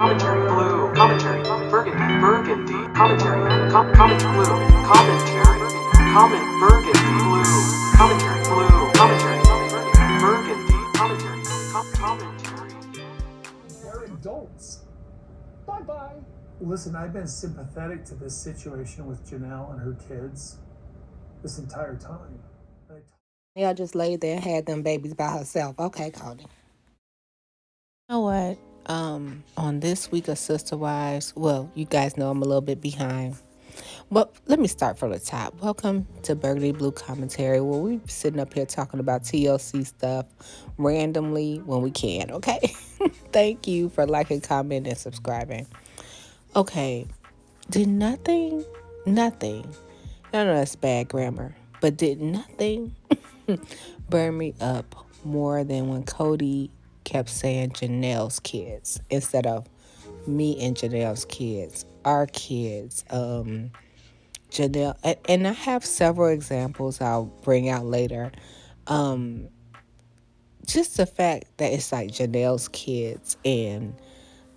Commentary Blue Commentary Burgundy Commentary Comment Blue Commentary Burgundy Blue Commentary Burgundy Commentary. They're adults. Bye-bye. Listen, I've been sympathetic to this situation with Janelle and her kids this entire time. Yeah, just laid there and had them babies by herself. Okay, Kody. You know what? On this week of Sister Wives, well, you guys know I'm a little bit behind. Well, let me start from the top. Welcome to Burgundy Blue Commentary, where we're sitting up here talking about TLC stuff randomly when we can, okay? Thank you for liking, commenting, and subscribing. Okay, did nothing, I know that's bad grammar, but did nothing burn me up more than when Kody kept saying Janelle's kids instead of me and Janelle's kids, our kids. Janelle, and I have several examples I'll bring out later. Just the fact that it's like Janelle's kids and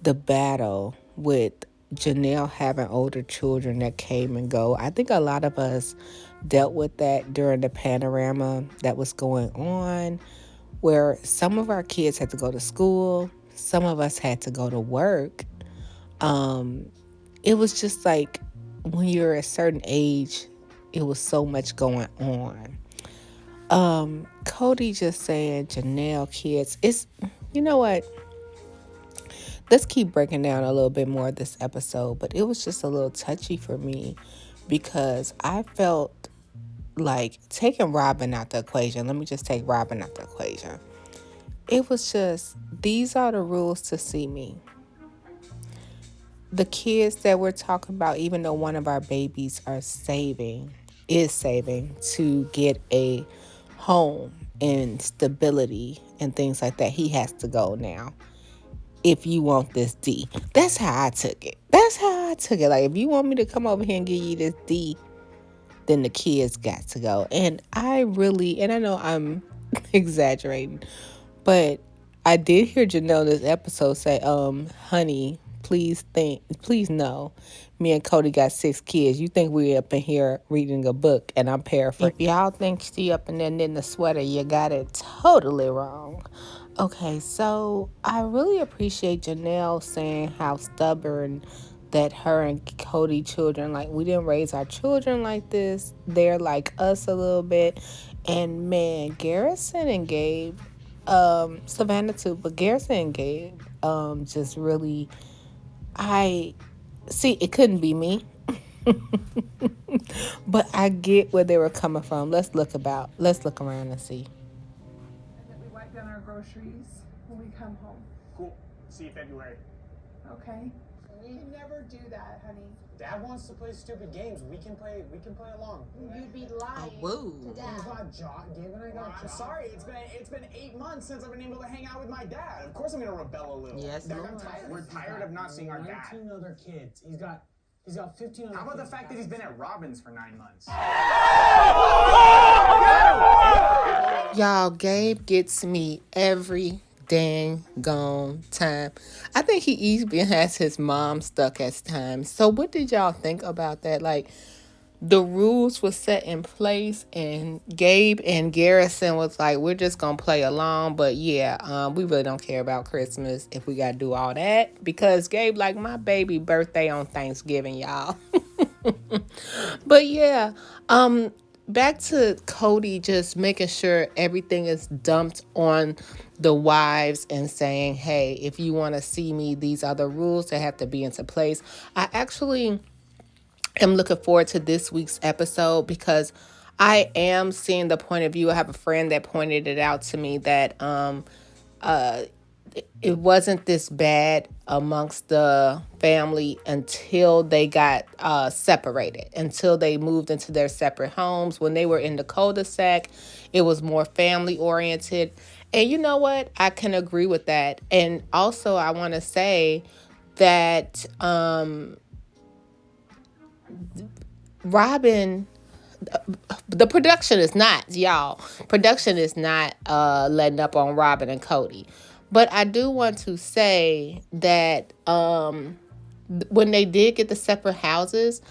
the battle with Janelle having older children that came and go. I think a lot of us dealt with that during the panorama that was going on, where some of our kids had to go to school, some of us had to go to work. It was just like when you're a certain age, it was so much going on. Kody just saying Janelle kids, it's, you know what? Let's keep breaking down a little bit more of this episode, but it was just a little touchy for me because I felt like taking Robin out the equation. Let me just take Robin out the equation. It was just, these are the rules to see me. The kids that we're talking about, even though one of our babies is saving to get a home and stability and things like that, he has to go now. If you want this D. That's how I took it. Like, if you want me to come over here and give you this D, then the kids got to go. And I know I'm exaggerating, but I did hear Janelle in this episode say, honey, please know, me and Kody got 6 kids. You think we up in here reading a book, and I'm paraphrasing. If y'all think she up in there knitting a sweater, you got it totally wrong. Okay, so I really appreciate Janelle saying how stubborn that her and Kody children, like, we didn't raise our children like this. They're like us a little bit. And man, Garrison and Gabe, Savannah too, but Garrison and Gabe, just really, it couldn't be me. But I get where they were coming from. Let's look around and see. And then we wipe down our groceries when we come home. Cool. See you February. Okay. We never do that, honey. Dad wants to play stupid games. We can play along. You'd be lying. Whoa. To Dad. Gabe and I got I'm sorry. It's been 8 months since I've been able to hang out with my dad. Of course I'm gonna rebel a little. Yes, Dad, Lord. we're tired of not seeing our dad. 19 other kids. He's got 15 other How about kids. the fact that he's been at Robin's for 9 months? Y'all, Gabe gets me every dang gone time. I think he even has his mom stuck at times. So what did y'all think about that? Like, the rules were set in place, and Gabe and Garrison was like, we're just gonna play along, but yeah, we really don't care about Christmas if we gotta do all that, because Gabe like, my baby birthday on Thanksgiving, y'all. But yeah, back to Kody just making sure everything is dumped on the wives and saying, hey, if you want to see me, these are the rules that have to be into place. I actually am looking forward to this week's episode because I am seeing the point of view. I have a friend that pointed it out to me that it wasn't this bad amongst the family until they got separated, until they moved into their separate homes. When they were in the cul-de-sac, it was more family oriented. And you know what? I can agree with that. And also, I want to say that Robin, the production is not letting up on Robin and Kody. But I do want to say that when they did get the separate houses,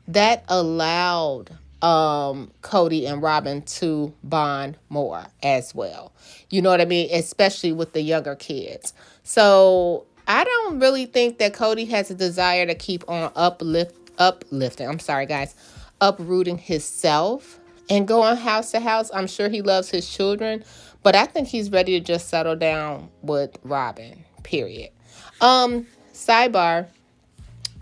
that allowed Kody and Robin to bond more as well. You know what I mean? Especially with the younger kids. So I don't really think that Kody has a desire to keep on uplifting. I'm sorry, guys. Uprooting himself and going house to house. I'm sure he loves his children, but I think he's ready to just settle down with Robin. Period. Sidebar,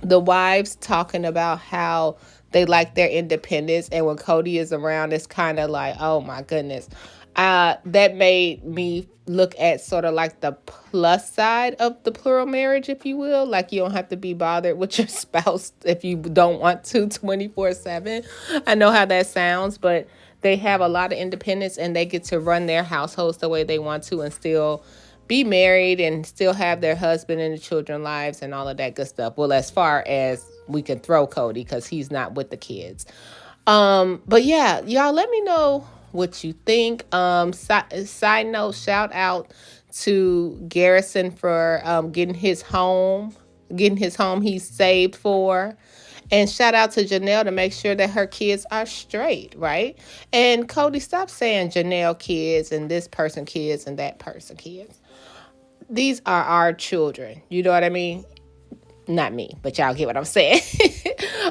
the wives talking about how they like their independence, and when Kody is around, it's kind of like, oh my goodness. That made me look at sort of like the plus side of the plural marriage, if you will. Like, you don't have to be bothered with your spouse if you don't want to 24/7. I know how that sounds, but they have a lot of independence and they get to run their households the way they want to and still be married and still have their husband and the children lives and all of that good stuff. Well, as far as we can throw Kody, because he's not with the kids. But yeah, y'all let me know what you think. Side note, shout out to Garrison for getting his home he's saved for. And shout out to Janelle to make sure that her kids are straight, right? And Kody, stop saying Janelle kids and this person kids and that person kids. These are our children. You know what I mean? Not me, but y'all get what I'm saying.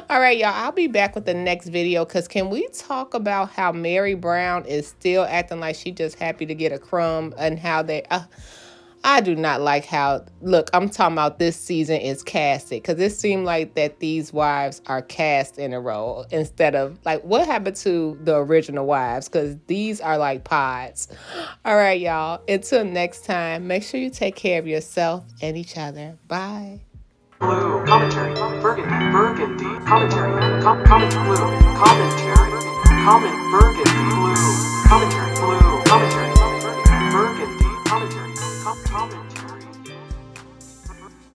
All right, y'all. I'll be back with the next video, because can we talk about how Mary Brown is still acting like she just happy to get a crumb, and how they... I do not like how... Look, I'm talking about this season is casted, because it seemed like that these wives are cast in a role instead of... Like, what happened to the original wives? Because these are like pods. All right, y'all. Until next time, make sure you take care of yourself and each other. Bye. Blue Commentary. Burgundy Commentary. Comment Blue Commentary. Comment Burgundy Blue Commentary. Blue Commentary. Burgundy Commentary. Commentary.